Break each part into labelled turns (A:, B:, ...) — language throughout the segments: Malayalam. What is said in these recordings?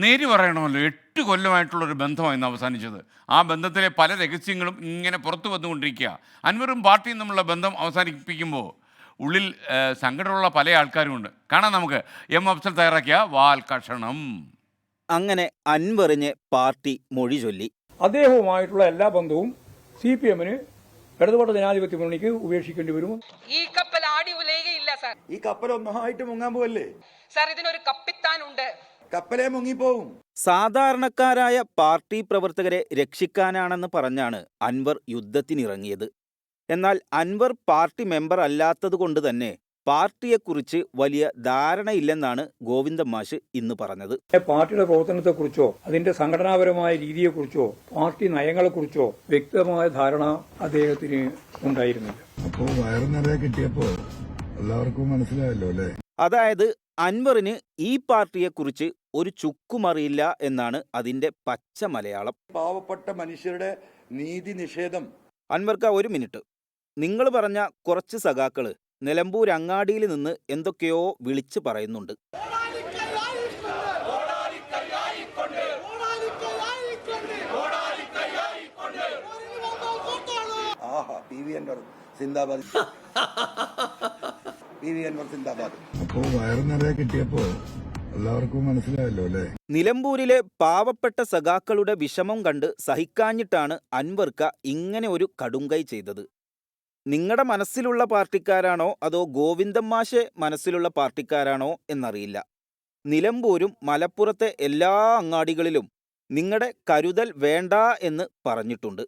A: നേര് പറയണമല്ലോ, 8 കൊല്ലമായിട്ടുള്ളൊരു ബന്ധമാണ് ഇന്ന് അവസാനിച്ചത്. ആ ബന്ധത്തിലെ പല രഹസ്യങ്ങളും ഇങ്ങനെ പുറത്തു വന്നുകൊണ്ടിരിക്കുക. അൻവറും പാർട്ടിയും തമ്മിലുള്ള ബന്ധം അവസാനിപ്പിക്കുമ്പോൾ ഉള്ളിൽ സങ്കടമുള്ള പല ആൾക്കാരുമുണ്ട്. കാണാം നമുക്ക്. അഫ്സൽ തയ്യാറാക്കിയ വാൽക്കഷണം.
B: അങ്ങനെ അൻവറിനെ പാർട്ടി മൊഴി ചൊല്ലി.
C: അദ്ദേഹവുമായിട്ടുള്ള എല്ലാ ബന്ധവും CPM-ന് ഇടതുപക്ഷ ജനാധിപത്യ മുന്നണിക്ക് ഉപേക്ഷിക്കേണ്ടി വരും.
D: ഈ കപ്പൽ ആടി ഉലയുകയില്ല സാർ.
E: ഈ കപ്പൽ ഒന്നായിട്ട് മുങ്ങാൻ പോവല്ലേ
D: സാർ, ഇതിനൊരു കപ്പിത്താനുണ്ട്.
E: കപ്പലേ മുങ്ങിപ്പോവും.
B: സാധാരണക്കാരായ പാർട്ടി പ്രവർത്തകരെ രക്ഷിക്കാനാണെന്ന് പറഞ്ഞാണ് അൻവർ യുദ്ധത്തിനിറങ്ങിയത്. എന്നാൽ അൻവർ പാർട്ടി മെമ്പർ അല്ലാത്തതുകൊണ്ട് തന്നെ പാർട്ടിയെക്കുറിച്ച് വലിയ ധാരണയില്ലെന്നാണ് ഗോവിന്ദൻ മാഷ് ഇന്ന് പറഞ്ഞത്.
C: പാർട്ടിയുടെ പ്രവർത്തനത്തെക്കുറിച്ചോ അതിന്റെ സംഘടനാപരമായ രീതിയെക്കുറിച്ചോ പാർട്ടി നയങ്ങളെക്കുറിച്ചോ വ്യക്തമായ ധാരണ അദ്ദേഹത്തിന് ഉണ്ടായിരുന്നില്ല.
F: അപ്പോ വയറു നിറയെ കിട്ടിയപ്പോ എല്ലാവർക്കും മനസ്സിലായല്ലോ അല്ലേ?
B: അതായത് അൻവറിന് ഈ പാർട്ടിയെക്കുറിച്ച് ഒരു ചുക്കുമറിയില്ല എന്നാണ് അതിന്റെ പച്ച മലയാളം.
E: പാവപ്പെട്ട മനുഷ്യരുടെ നീതി നിഷേധം.
B: അൻവർക്ക, ഒരു മിനിറ്റ്. നിങ്ങൾ പറഞ്ഞ കുറച്ച് സഖാക്കള് നിലമ്പൂർ അങ്ങാടിയിൽ നിന്ന് എന്തൊക്കെയോ വിളിച്ചു പറയുന്നുണ്ട്.
E: ആഹാ, PV അൻവർ സിന്ദാബാദ്, PV അൻവർ സിന്ദാബാദ്.
F: അപ്പോ വയറു നിറയെ കിട്ടിയപ്പോ എല്ലാവർക്കും മനസ്സിലായല്ലോ അല്ലേ?
B: നിലമ്പൂരിലെ പാവപ്പെട്ട സഖാക്കളുടെ വിഷമം കണ്ട് സഹിക്കാഞ്ഞിട്ടാണ് അൻവർക്ക ഇങ്ങനെ ഒരു കടുങ്കൈ ചെയ്തത്. നിങ്ങളുടെ മനസ്സിലുള്ള പാർട്ടിക്കാരാണോ അതോ ഗോവിന്ദൻ മാഷെ മനസ്സിലുള്ള പാർട്ടിക്കാരാണോ എന്നറിയില്ല. നിലമ്പൂരും മലപ്പുറത്തെ എല്ലാ അങ്ങാടികളിലും നിങ്ങളുടെ കരുതൽ വേണ്ട എന്ന് പറഞ്ഞിട്ടുണ്ട്.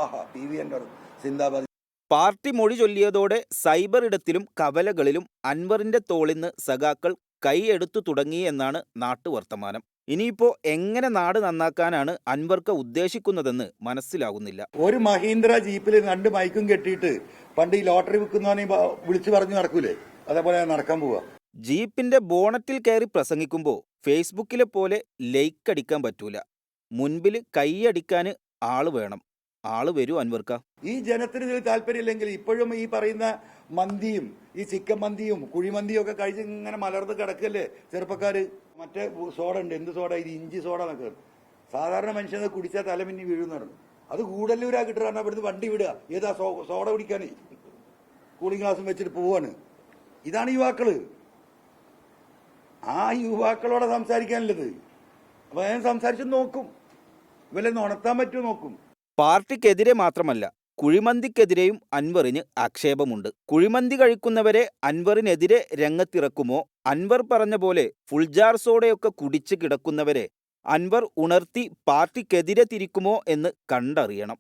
E: ആഹാ, PV അൻവർ സിന്ദാബാദ്.
B: പാർട്ടി മൊഴി ചൊല്ലിയതോടെ സൈബർ ഇടത്തിലും കവലകളിലും അൻവറിന്റെ തോളിന്ന് സഖാക്കൾ കൈയെടുത്തു തുടങ്ങി എന്നാണ് നാട്ടുവർത്തമാനം. ഇനിയിപ്പോ എങ്ങനെ നാട് നന്നാക്കാനാണ് അൻവർക്ക ഉദ്ദേശിക്കുന്നതെന്ന് മനസ്സിലാകുന്നില്ല.
E: ഒരു മഹീന്ദ്ര ജീപ്പിൽ 2 മൈക്കും കെട്ടിയിട്ട് പണ്ട് ഈ ലോട്ടറി വിൽക്കുന്നവനെ വിളിച്ചു പറഞ്ഞു നടക്കൂലേ, അതേപോലെ നടക്കാൻ പോവാ.
B: ജീപ്പിന്റെ ബോണറ്റിൽ കയറി പ്രസംഗിക്കുമ്പോൾ ഫേസ്ബുക്കിലെ പോലെ ലൈക്ക് അടിക്കാൻ പറ്റൂല. മുൻപിൽ കൈയടിക്കാൻ ആള് വേണം. ആള് വരൂ അൻവർക്ക.
E: ഈ ജനത്തിന് ഇതിൽ താല്പര്യമില്ലെങ്കിൽ ഇപ്പോഴും ഈ പറയുന്ന മന്തിയും ഈ ചിക്കൻ മന്തിയും കുഴിമന്തിയും ഒക്കെ കഴിച്ച് ഇങ്ങനെ മലർന്ന് കിടക്കല്ലേ ചെറുപ്പക്കാര്. മറ്റേ സോഡ ഉണ്ട്, എന്ത് സോഡ, ഇത് ഇഞ്ചി സോഡ എന്നൊക്കെ. സാധാരണ മനുഷ്യനെ കുടിച്ചാൽ തലമിന്നി വീഴുന്നതാണ്. അത് കൂടല്ലൂരാ കിട്ടുക, ഇവിടുന്ന് വണ്ടി വിടുക, ഏതാ സോഡ കുടിക്കാനേ കൂളിംഗ് ഗ്ലാസും വെച്ചിട്ട് പോവാണ്. ഇതാണ് യുവാക്കള്. ആ യുവാക്കളോടെ സംസാരിക്കാനുള്ളത്. അപ്പൊ ഞാൻ സംസാരിച്ച് നോക്കും, ഇവരെ ഉണർത്താൻ പറ്റുമോ നോക്കും.
B: പാർട്ടിക്കെതിരെ മാത്രമല്ല, കുഴിമന്തിക്കെതിരെയും അൻവറിന് ആക്ഷേപമുണ്ട്. കുഴിമന്തി കഴിക്കുന്നവരെ അൻവറിനെതിരെ രംഗത്തിറക്കുമോ, അൻവർ പറഞ്ഞ പോലെ ഫുൾജാർ സോഡയൊക്കെ കുടിച്ച് കിടക്കുന്നവരെ അൻവർ ഉണർത്തി പാർട്ടിക്കെതിരെ തിരിക്കുമോ എന്ന് കണ്ടറിയണം.